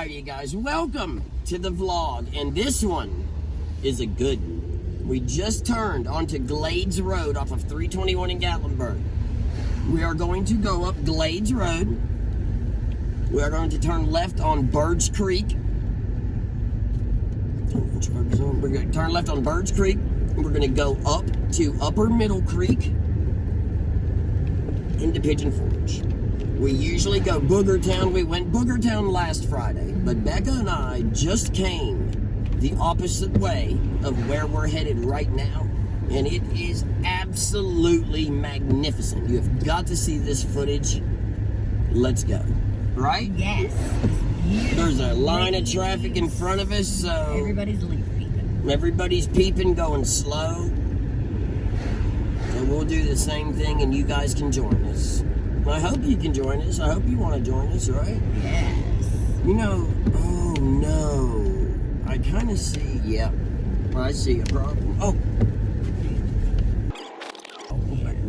Alright, you guys, welcome to the vlog, and this one is a good one. We just turned onto Glades Road off of 321 in Gatlinburg. We are going to go up Glades Road. We are going to turn left on Birds Creek. We're going to turn left on Birds Creek, and we're going to go up to Upper Middle Creek into Pigeon Forge. We usually go Booger Town. We went Booger Town last Friday, but Becca and I just came the opposite way of where we're headed right now, and it is absolutely magnificent. You have got to see this footage. Let's go. Right? Yes. There's a line of traffic in front of us, so everybody's peeping. Everybody's peeping, going slow. So we'll do the same thing, and you guys can join us. I hope you can join us. I hope you want to join us, right? Yes. You know, oh no. I kind of see, yeah. I see a problem. Oh.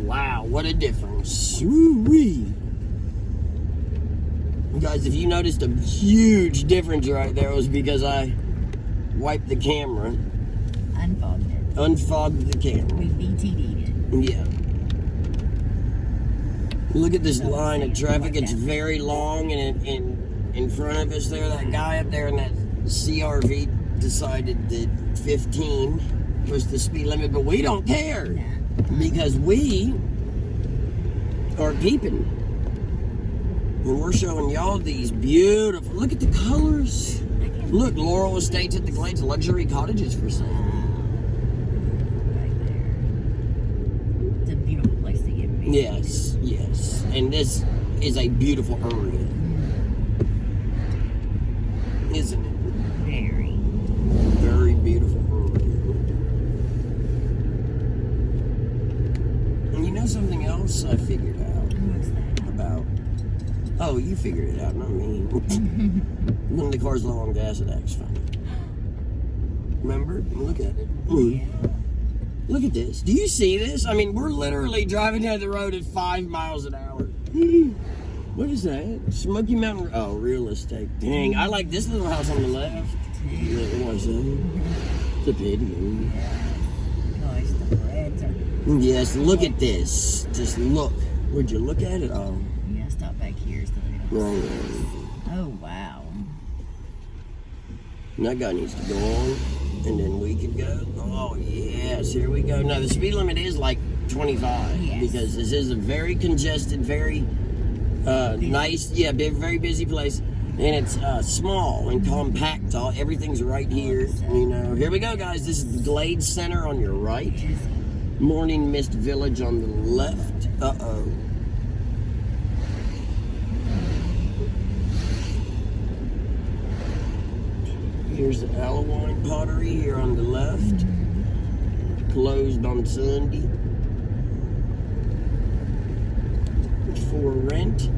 Wow, what a difference. Woo-wee. Guys, if you noticed a huge difference right there, it was because I wiped the camera. Unfogged it. Unfogged the camera. We BTD'd it. Yeah. Look at this line of traffic. It's very long, and in front of us there, that guy up there in that CRV decided that 15 was the speed limit, but we don't care because we are peeping. And we're showing y'all these beautiful, look at the colors. Look, Laurel Estates at the Glades, luxury cottages for sale. Right there. It's a beautiful place to get married. Yes, yes. And this is a beautiful area. Isn't it? Very. Very beautiful area. And you know something else I figured out? What's that? About... Oh, you figured it out, not me. When the car's low on gas, it acts funny. Remember? Look at it. Yeah. Look at this. Do you see this? I mean, we're literally driving down the road at 5 miles an hour. What is that? Smoky Mountain. Oh, real estate. Dang, I like this little house on the left. What's that? It's a pity. Gosh, the reds are... Yes, look at this. Just look. Would you look at it? Oh. Yeah, stop back here. Oh, wow. And that guy needs to go on, and then we can go. Oh, yes, here we go. Now, the speed limit is like 25, yes, because this is a very congested, very nice, yeah, very busy place. And it's small and compact. Everything's right here, you know. Here we go, guys. This is the Glades Center on your right. Morning Mist Village on the left. Uh-oh. Here's the Alawine Pottery here on the left. Closed on Sunday. For rent.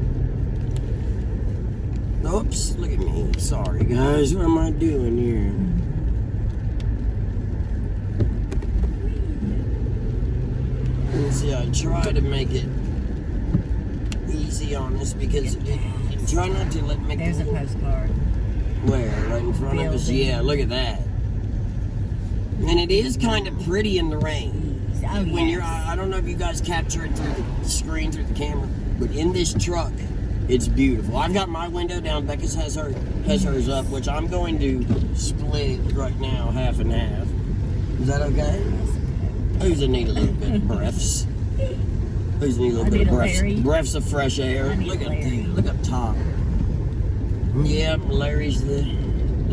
Oops, look at me. Sorry, guys. What am I doing here? Let's see, I try to make it easy on us because try not to let me. There's a postcard. Where? Right in front of us? Yeah, look at that. And it is kind of pretty in the rain. Oh, when yes. you're, I don't know if you guys capture it through the screen, through the camera, but in this truck, it's beautiful. I've got my window down. Becca's has hers up, which I'm going to split right now, half and half. Is that okay? Who's in need a little bit of breaths? Who's in need a little bit of breaths? Breaths of fresh air. Look up top. Yeah, Larry's the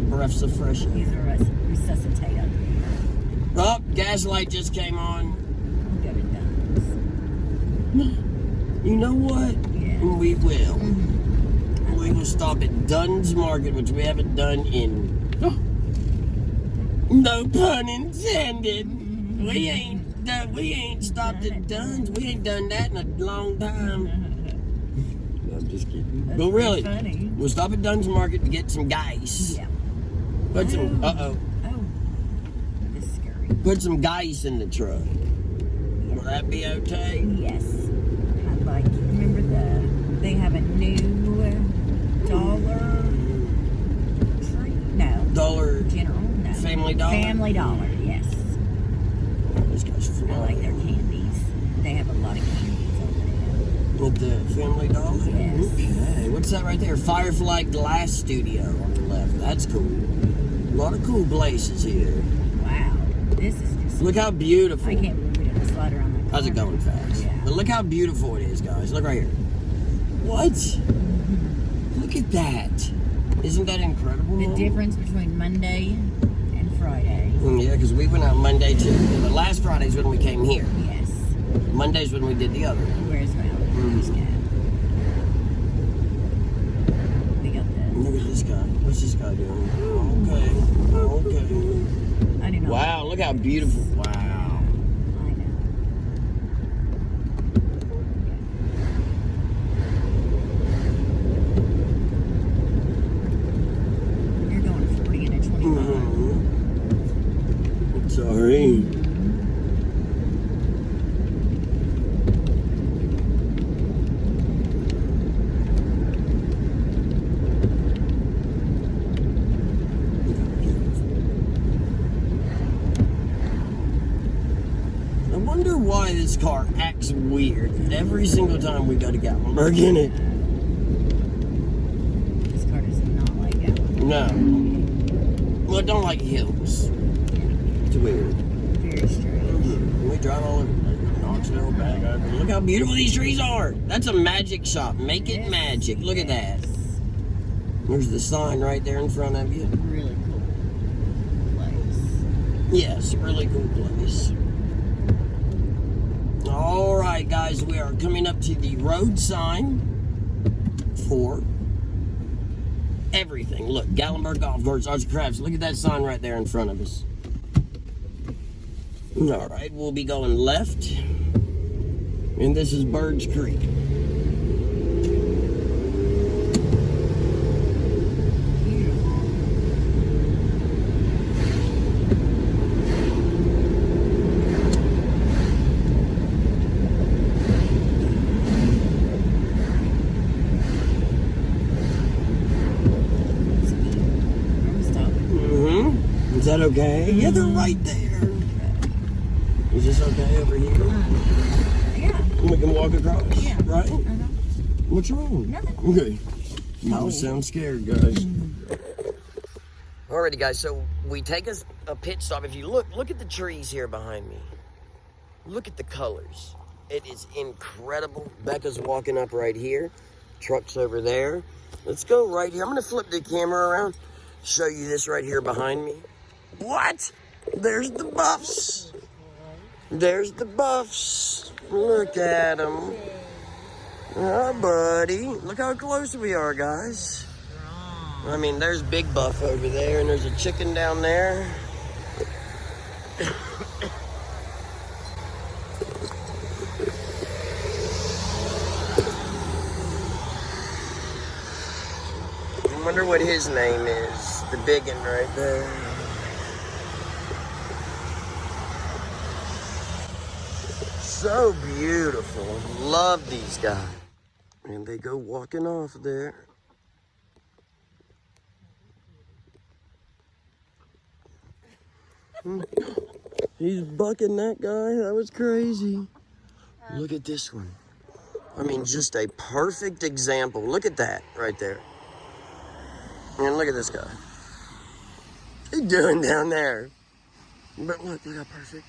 breaths of fresh air. He's a resuscitator. Oh, gaslight just came on. Go to Dunn's. You know what? Yeah. We will. We will stop at Dunn's Market, which we haven't done in... No pun intended. We ain't stopped at Dunn's. We ain't done that in a long time. I'm just kidding. That's but really, funny. We'll stop at Dunn's Market to get some geese. Yeah. Put some, Oh, this is scary. Put some geese in the truck. Yeah. Will that be okay? Yes. I'd like, remember they have a new dollar Family Dollar? Family Dollar, yes. This guy's I like flying. their candies. They have a lot of candies over At the Family Dollar? Yes. Okay. What's that right there? Firefly Glass Studio on the left. That's cool. A lot of cool places here. there. Wow. This is just... Look how beautiful. I can't believe we didn't slide around the corner. How's it going fast? Yeah. But look how beautiful it is, guys. Look right here. What? Look at that. Isn't that incredible? The Mom? difference between Monday and Friday. Yeah, because we went out Monday too. But last Friday's when we came here. Yes. Monday's when we did the other one. Where's Val? We got the... Look at this guy. What's this guy doing? Okay. Okay. I didn't know. Wow, look how beautiful. Wow. I know. You're going 40 and a 25. Sorry. I wonder why this car acts weird every single time we go to Gatlinburg in it. This car does not like Gatlinburg. No. Well, I don't like hills. It's weird. Very strange. We drive all over Knoxville, back over. Look how beautiful these trees are. That's a magic shop. Make it magic. Look at that. There's the sign right there in front of you. Really cool place. Yes, really cool place. All right, guys, we are coming up to the road sign for everything. Look, Gatlinburg Golf Course, Arts and Crafts. Look at that sign right there in front of us. All right, we'll be going left, and this is Birds Creek. Is that okay? Yeah, they're right there. Is this okay over here? Yeah. We can walk across, Yeah. right? Uh-huh. What's wrong? Nothing. Okay. You all sound scared, guys. Alrighty, guys, so we take a pit stop. If you look at the trees here behind me. Look at the colors. It is incredible. Becca's walking up right here. Truck's over there. Let's go right here. I'm going to flip the camera around, show you this right here behind me. What? There's the buffs. There's the buffs. Look at them. Oh, buddy. Look how close we are, guys. I mean, there's Big Buff over there, and there's a chicken down there. I wonder what his name is. The big one right there. So beautiful. Love these guys. And they go walking off there. He's bucking that guy. That was crazy. Look at this one. I mean, just a perfect example. Look at that right there. And look at this guy. What are you doing down there? But look how perfect.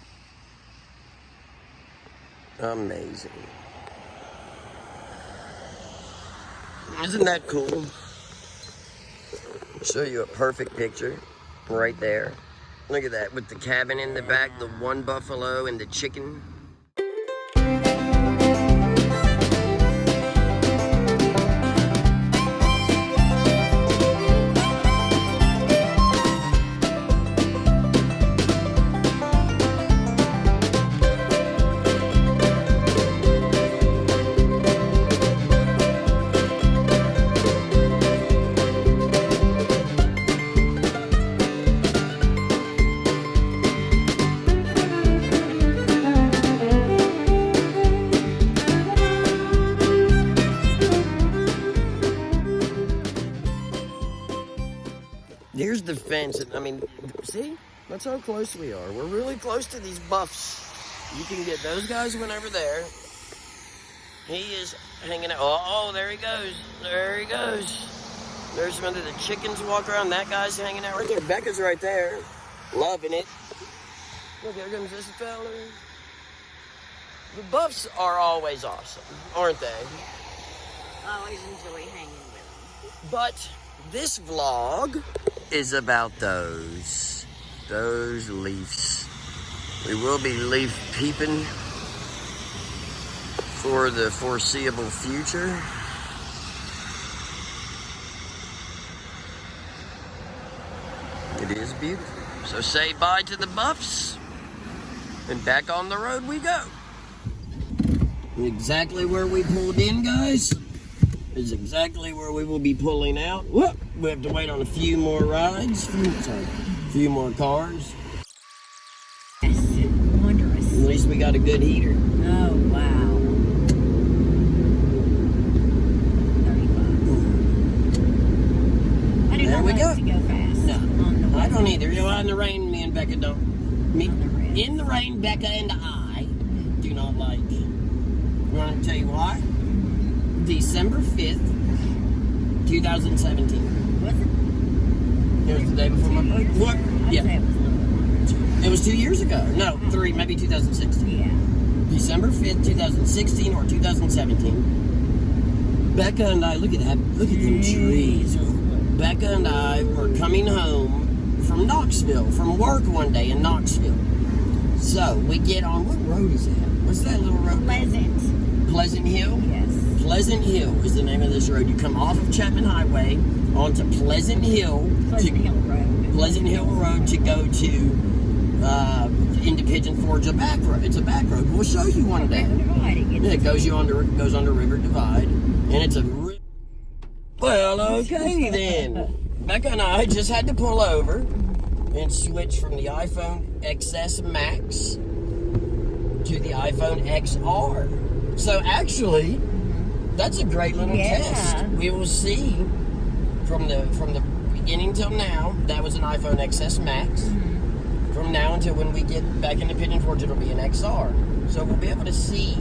Amazing. Isn't that cool? I'll show you a perfect picture right there. Look at that with the cabin in the back, the one buffalo and the chicken. Here's the fence. I mean, see? That's how close we are. We're really close to these buffs. You can get those guys went over there. He is hanging out. Oh, there he goes. There he goes. There's some of the chickens walk around. That guy's hanging out right there. Becca's right there. Loving it. Look, there comes this fella. The buffs are always awesome, aren't they? Yeah. Always enjoy hanging with them. But this vlog is about those leaves. We will be leaf peeping for the foreseeable future. It is beautiful. So say bye to the buffs, and back on the road we go. Exactly where we pulled in, guys, is exactly where we will be pulling out. Whoop! We have to wait on a few more rides. Sorry, a few more cars. Yes, wondrous. At least we got a good heater. Oh, wow. 35. I do not like to go fast. No, on the I don't either. You know, in the rain, me and Becca don't. In the rain, Becca and I do not like. You want to tell you why? December 5th, 2017. Was it? It was the day before my birthday. What? Yeah. It was a little bit longer. It was 2 years ago. No, 3, maybe 2016. Yeah. December 5th, 2016 or 2017. Becca and I, look at that. Look at them trees. Becca and I were coming home from Knoxville, from work one day in Knoxville. So we get on, what road is that? What's that little road? Pleasant Hill? Yes. Pleasant Hill is the name of this road. You come off of Chapman Highway onto Pleasant Hill. Pleasant Hill Road to go to into Pigeon Forge, a back road. It's a back road. We'll show you one day. Yeah, it goes under River Divide, and it's a. Well, okay then. Becca and I just had to pull over and switch from the iPhone XS Max to the iPhone XR. So actually, that's a great little test. We will see from the beginning till now. That was an iPhone XS Max. From now until when we get back into Pigeon Forge, it'll be an XR. So we'll be able to see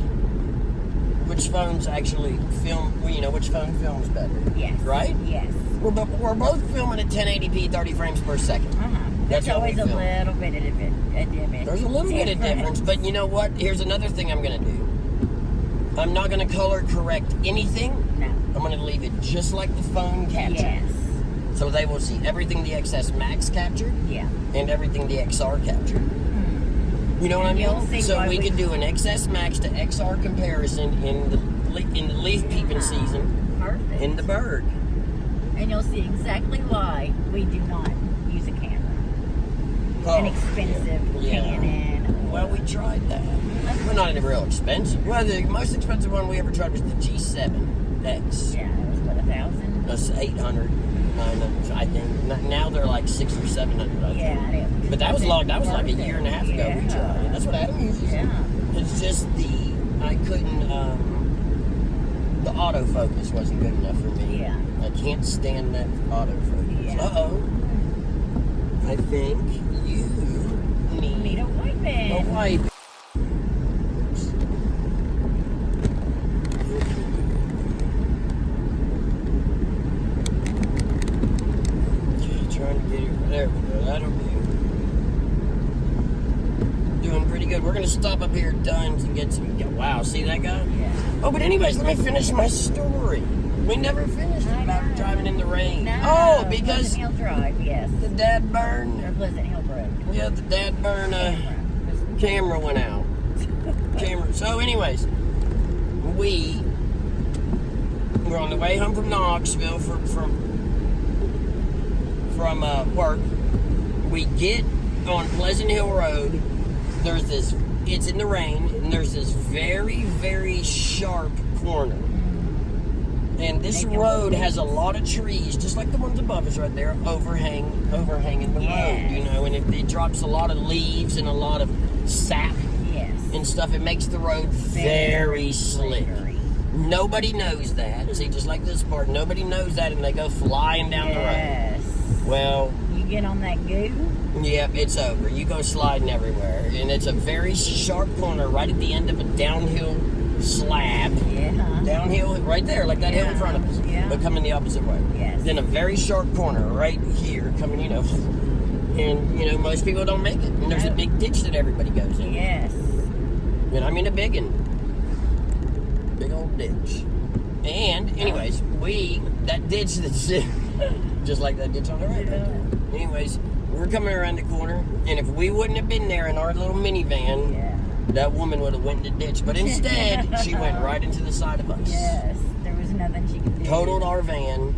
which phones actually film. Well, you know, which phone films better. Yes. Right? Yes. We're both filming at 1080p, 30 frames per second. That's always a little bit of a difference. There's a little bit of difference, but you know what? Here's another thing I'm going to do. I'm not going to color correct anything. No. I'm going to leave it just like the phone captured. Yes. So they will see everything the XS Max captured. Yeah. And everything the XR captured. You know what I mean? So we could do an XS Max to XR comparison in the leaf peeping season. Perfect. In the Berg. And you'll see exactly why we do not use a camera. An expensive Canon. Well, we tried that. Well, not any real expensive. Well, the most expensive one we ever tried was the G7X. Yeah, it was what, $1,000? That's 800. I think now they're like 600 or 700. I think. Yeah, but that was long. That was like a year and a half ago. Yeah. We tried it. That's what Adam uses. Yeah. It's just I couldn't. The autofocus wasn't good enough for me. Yeah. I can't stand that autofocus. Yeah. Uh-oh. I think you Need a wipe in. a wipe. Trying to get it. There we go. That'll be doing pretty good. We're going to stop up here at Dunn's and get some. Wow, see that guy? Yeah. Oh, but anyways, let me finish my story. We never finished about driving in the rain. No, Oh, because Pleasant Hill Drive, yes. the dad burn. Or Pleasant Hill Road. Yeah, the dad burn camera went out. So anyways, we were on the way home from Knoxville from work. We get on Pleasant Hill Road. There's this. It's in the rain, and there's this very, very sharp corner. And this road has a lot of trees, just like the ones above us right there, overhanging the road, you know, and it drops a lot of leaves and a lot of sap and stuff. It makes the road very slick. Nobody knows that. See, just like this part, nobody knows that, and they go flying down the road. Well, you get on that goo. Yep, it's over. You go sliding everywhere. And it's a very sharp corner right at the end of a downhill slab. Yeah. Downhill, right there, like that hill in front of us. Yeah. But coming the opposite way. Yes. Then a very sharp corner right here, coming, and, most people don't make it. And there's a big ditch that everybody goes in. Yes. And I mean a big one. Big old ditch. And, anyways, that ditch that's just like that ditch on the right. Yeah. Anyways, we're coming around the corner, and if we wouldn't have been there in our little minivan, that woman would have went in the ditch. But instead, she went right into the side of us. Yes, there was nothing she could do. Totaled our van.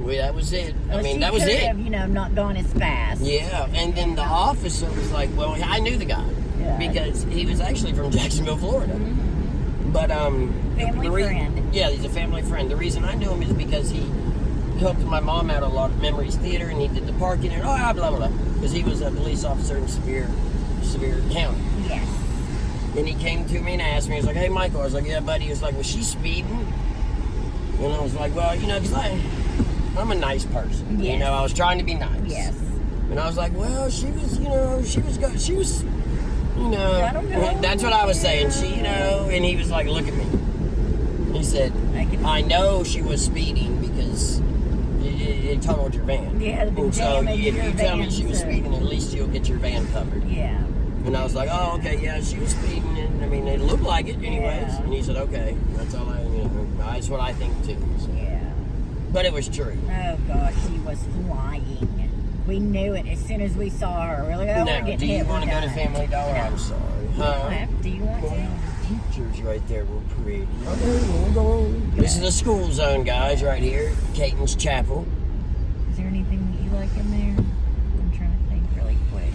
That was it. Well, I mean, that was it. Have, not gone as fast. Yeah, and then the officer was like, well, I knew the guy. Yeah. Because he was actually from Jacksonville, Florida. Mm-hmm. But, family friend. Yeah, he's a family friend. The reason I knew him is because he helped my mom out a lot at Memories Theater, and he did the parking and blah, blah, blah. Because he was a police officer in Sevier County. Yes. Then he came to me and asked me, he was like, hey, Michael. I was like, yeah, buddy. He was like, was she speeding? And I was like, well, because I'm a nice person. Yes. I was trying to be nice. Yes. And I was like, well, she was good. She was, I don't know. That's what I was saying. She, and he was like, look at me. He said, I know she was speeding because it totaled your van. Yeah, and so if you tell me she was speeding, at least you'll get your van covered. Yeah. And I was like, oh, okay, yeah, she was speeding. And I mean, it looked like it anyways. Yeah. And he said, okay, that's all that's what I think too. So. Yeah. But it was true. Oh, gosh, she was flying. We knew it as soon as we saw her. We're like, oh, we're getting do hit. you want to go to Family Dollar? No. I'm sorry. Do you want to? Pictures right there were pretty. Okay, we'll go. This is the school zone, guys, right here. Caton's Chapel. Is there anything you like in there? I'm trying to think really quick.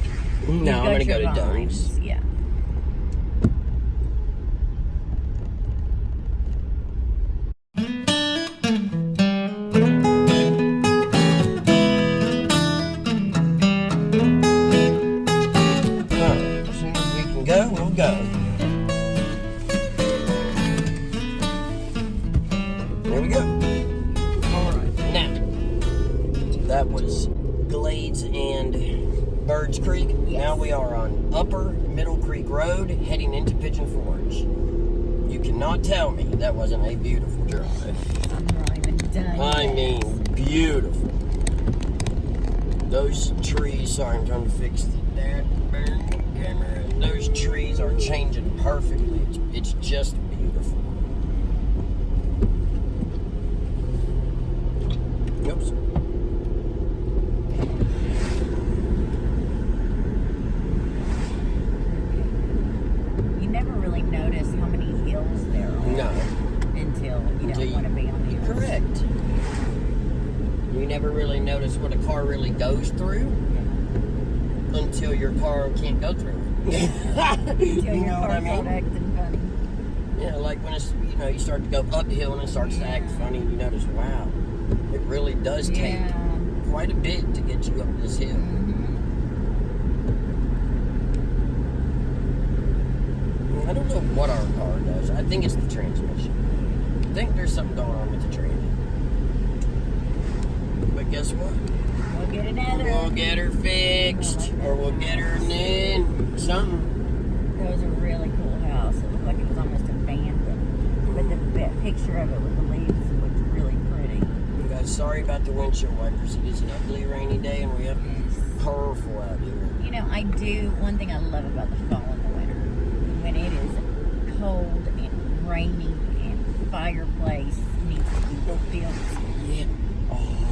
No, I'm going to go to Dome's. Yeah. As soon as we can go, we'll go. There we go. Alright, now, that was Glades and Birds Creek. Yes. Now we are on Upper Middle Creek Road, heading into Pigeon Forge. You cannot tell me that wasn't a beautiful drive. I'm not even done. I mean, beautiful. Those trees, sorry, I'm trying to fix the camera. Those trees are changing perfectly. It's just beautiful. Oops. You never really notice how many hills there are. No. Until you don't want to be on the hills. Correct. You never really notice what a car really goes through until your car can't go through it. Until You your know what I car starts mean? acting funny. Yeah, like when it's, you start to go uphill and it starts to act funny, and you notice, wow, it really does take quite a bit to get you up this hill. I don't know what our car does. I think it's the transmission. I think there's something going on with the transmission. But guess what? We'll get another. We'll get her fixed, or we'll get her in something. It was a really cool house. It looked like it was almost abandoned. But the picture of it with the leaves looked really pretty. You guys, sorry about the windshield wipers. It is an ugly rainy day, and we have powerful out here. One thing I love about the fall and the winter, when it is cold and rainy and fireplace needs to be built. Yeah.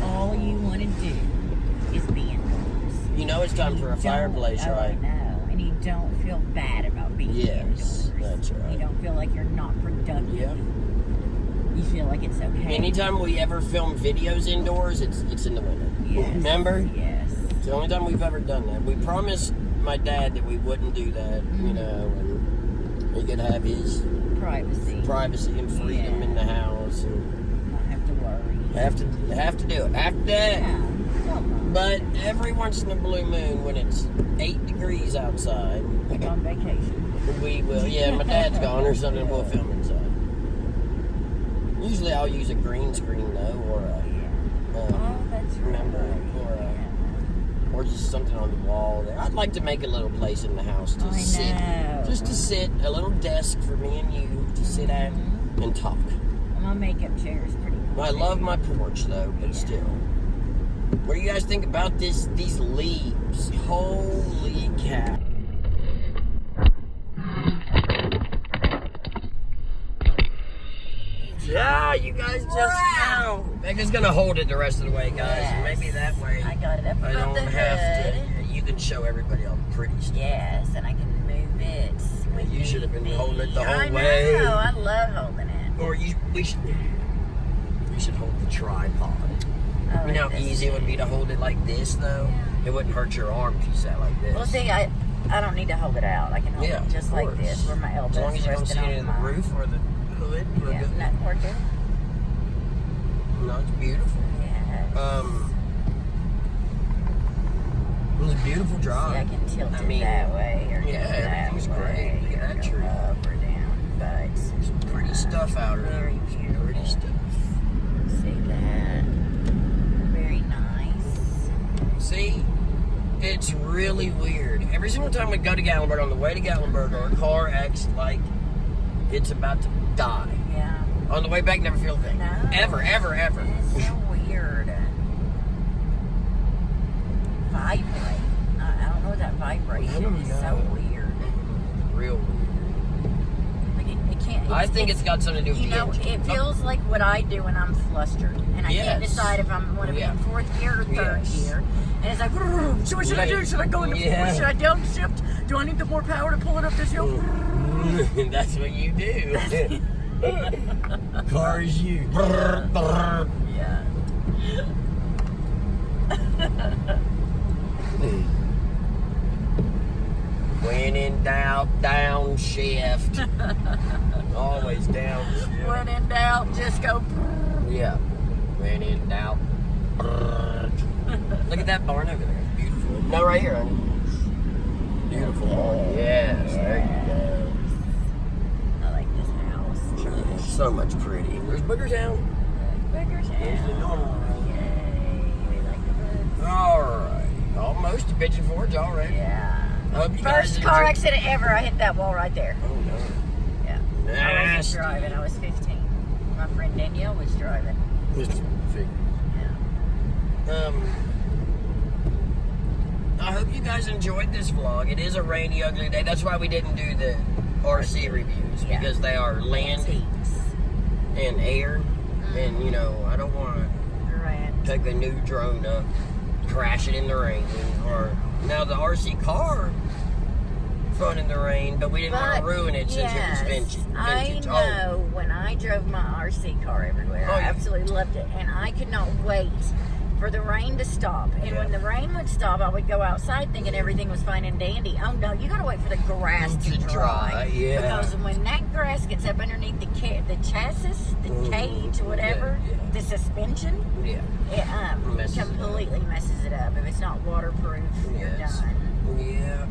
All you want to do is be indoors. It's time for a fireplace, right? I know. And you don't feel bad about being indoors. That's right. You don't feel like you're not productive. Yeah. You feel like it's okay. Anytime we ever film videos indoors, it's in the winter. Yes. Remember? Yes. It's the only time we've ever done that. We promised my dad that we wouldn't do that, and he could have his privacy and freedom in the house, and not have to worry. Have to do it. Have to. Yeah. But every once in a blue moon, when it's 8 degrees outside, Like on vacation. we will. Yeah, my dad's gone or something. We'll film inside. Usually, I'll use a green screen though, or a. Oh, that's right. Remember, or something on the wall there. I'd like to make a little place in the house to sit. know. Just to sit, a little desk for me and you to sit at and talk. My makeup chair is pretty cool. Well, I love my porch though, but still. What do you guys think about these leaves? Holy cow. Yeah, you guys just know. Becca's gonna hold it the rest of the way, guys. Yes. Maybe that way I got it up I above don't the have hood. to. You can show everybody all the pretty stuff. Yes, and I can move it. With You should have been holding it the whole I way. know. I love holding it. Or we should hold the tripod. I You know like how this easy it would be to hold it like this, though? Yeah. It wouldn't hurt your arm if you sat like this. Well, see, I don't need to hold it out. I can hold it just like course. this, where my elbows As long as you don't resting see it on in the my roof or the hood, we're Yeah, good. no, we're good. No, it's beautiful. Yes. It was a beautiful drive. See, I can tilt I it mean, that way or yeah, go that everything's way, great. Look at or that go tree. up or down, but Some pretty stuff out there. very beautiful. Pretty stuff. See that? Very nice. See, it's really weird. Every single time we go to Gatlinburg, on the way to Gatlinburg, our car acts like it's about to die. Yeah. On the way back, never feel a thing. No. Ever. It's so weird. Vibrate. I don't know what that vibration is. So weird. Real weird. Like it can't. I think it's got something to do with You the know, engine. it feels like what I do when I'm flustered, and I can't Yes. decide if I'm going to be in fourth gear or third Yes. gear. And it's like, so what should I do? Should I go into fourth? Should I downshift? Do I need the more power to pull it up this hill? That's what you do. Car is you. Yeah. When in doubt, downshift. Always downshift. When in doubt, just go. Yeah. When in doubt. Look at that barn over there. It's beautiful. No, right here, honey. Beautiful barn. Yes, there you I like this house. go. So much pretty. Where's Booger's Town? Bigger's There's the house. normal one. Yay. We like the books. Alright. Almost to Pigeon Forge already. Yeah. I hope you guys First car enjoy- accident ever. I hit that wall right there. Oh no. Yeah. I Nasty. wasn't driving. I was 15. My friend Danielle was driving. Just figure. Yeah. I hope you guys enjoyed this vlog. It is a rainy, ugly day. That's why we didn't do the RC reviews, Yeah. because they are land Antiques. and air, and you know, I don't want to Grand. take a new drone up, crash it in the rain, or now the RC car, fun in the rain, but we didn't want to ruin it since it was vintage. I know. When I drove my RC car everywhere, Oh, I yeah. absolutely loved it, and I could not wait for the rain to stop. And Yeah. when the rain would stop, I would go outside thinking everything was fine and dandy. Oh no, you gotta wait for the grass to dry. yeah. Because when that grass gets up underneath the chassis, the cage, whatever, yeah. the suspension, Yeah. it Messes it up. completely messes it up. If it's not waterproof, you're Yes. done. Yeah.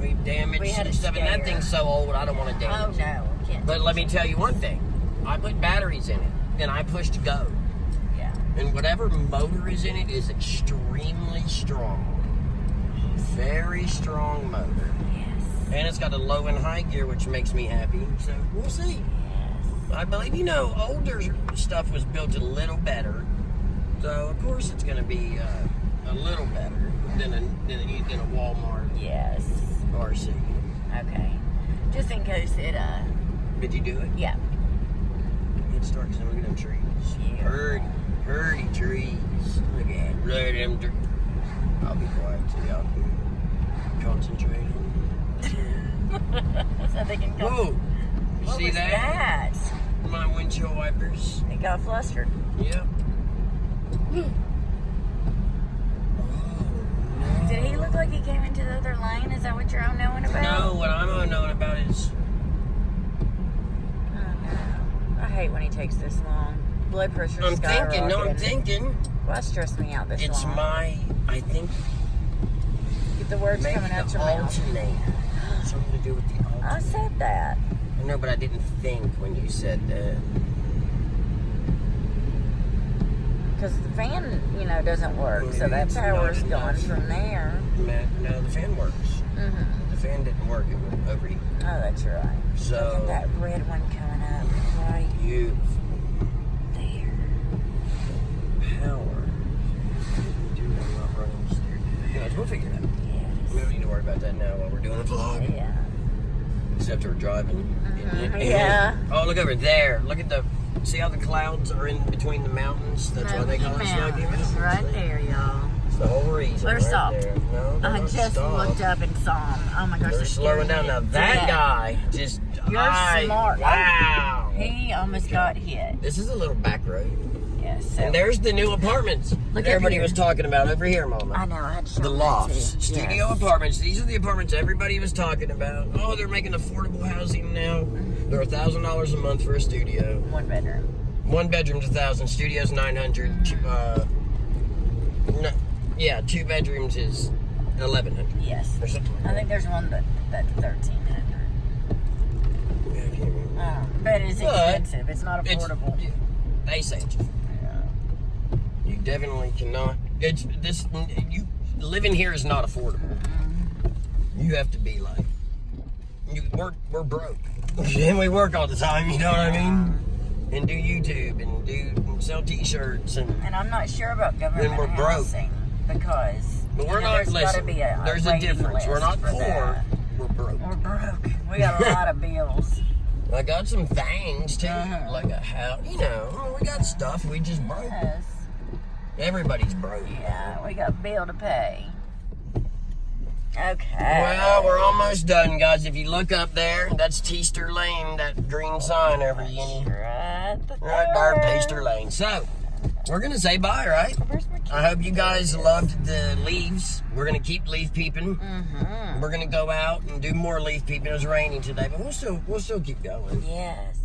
We damaged We had some a stuff, and that scare. thing's so old, I don't want to Oh damage it. no, can't. But let me tell you one thing. I put batteries in it, and I pushed go. Yeah. And whatever motor is in it is extremely strong. Very strong motor. Yes. And it's got a low and high gear, which makes me happy. So we'll see. Yes. I believe, you know, older stuff was built a little better. So, of course, it's going to be a little better than a Walmart Yes. RC. Okay. Just in case it, Did you do it? yeah. Let's start, because look at them trees. Yeah. Pretty trees. Look at them. I'll be quiet so y'all can concentrate on So they can come. Whoa! You What see was that? My windshield wipers. It got flustered. Yep. Did he look like he came into the other lane? Is that what you're unknowing about? No, what I'm unknown about is Oh, no. I hate when he takes this long. Blood pressure I'm thinking Why stress me out this it's long? I think Get the words maybe coming out the your mouth. alternator. Something to do with the alternator. I said that. I know, but I didn't think when you said that. because the fan, doesn't work. So that It's power's not gone enough. from there. No, the fan works. Mm-hmm. The fan didn't work. It would overheat. Oh, that's right. So- Look at that red one coming up right Beautiful. there. Power. Dude, I'm not running the steering. Anyways, we'll figure it out. We don't need to worry about that now while we're doing the vlog. Yeah. Except we're driving. Yeah. Oh, look over there. Look at the. See how the clouds are in between the mountains? That's why they call it Smoky Mountains. Right there, y'all. It's the whole reason. They're right stopped. there. No, they're I not just stopped. looked up and saw them. Oh my gosh, They're slowing down. Now that guy just. You're smart. Wow. He almost got hit. This is a little back road. Yes. So, And there's the new apartments Look that up everybody here. was talking about over here, Mama. I know. I had to show The him lofts, that too. studio Yes. apartments. These are the apartments everybody was talking about. Oh, they're making affordable housing now. They're $1,000 a month for a studio. 1 bedroom. 1 bedroom's 1,000. Studio's 900. No, yeah, 2 bedrooms is 1,100. Yes. Or something. I think there's one that's 1,300. Yeah, I can't remember. But it's But expensive. It's not It's- affordable. yeah, they say it. Yeah. You definitely cannot. It's this. You living here is not affordable. You have to be like. We're broke, and we work all the time. You know what I mean? And do YouTube and sell T-shirts and. And I'm not sure about government Then we're broke. housing because But we're not. there's gotta Listen, be a there's a waiting difference. We're list not for poor. that. We're broke. We're broke. We got a lot of bills. I got some things too, Uh-huh. like a house. We got stuff. We just broke. Yes. Everybody's broke. Yeah, we got a bill to pay. Okay. Well, we're almost done, guys. If you look up there, that's Teaster Lane, that green sign over you. Right Right there, Teaster Lane. So, we're going to say bye, right? Where's my key? I hope you guys loved the leaves. We're going to keep leaf peeping. Mm-hmm. We're going to go out and do more leaf peeping. It was raining today, but we'll still keep going. Yes.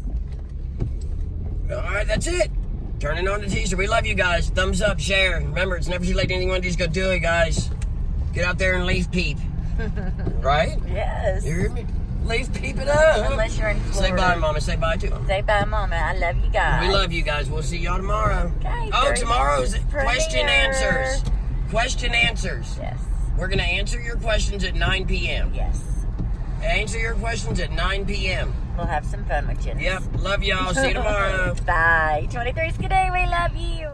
All right, that's it. Turning on the Teaster. We love you guys. Thumbs up, share. Remember, it's never too late to anything you want to do. Just go do it, guys. Get out there and leaf peep. Right? Yes. You hear me? Leaf peep it up. Unless you're in Florida. Say bye, Mama. Say bye to them. Say bye, Mama. I love you guys. We love you guys. We'll see y'all tomorrow. Okay, Oh, great. tomorrow's question Premiere. answers. Question answers. Yes. We're going to answer your questions at 9 p.m. Yes. Answer your questions at 9 p.m. We'll have some fun with you. Yep. Love y'all. See you tomorrow. Bye. 23 Skidoo, we love you.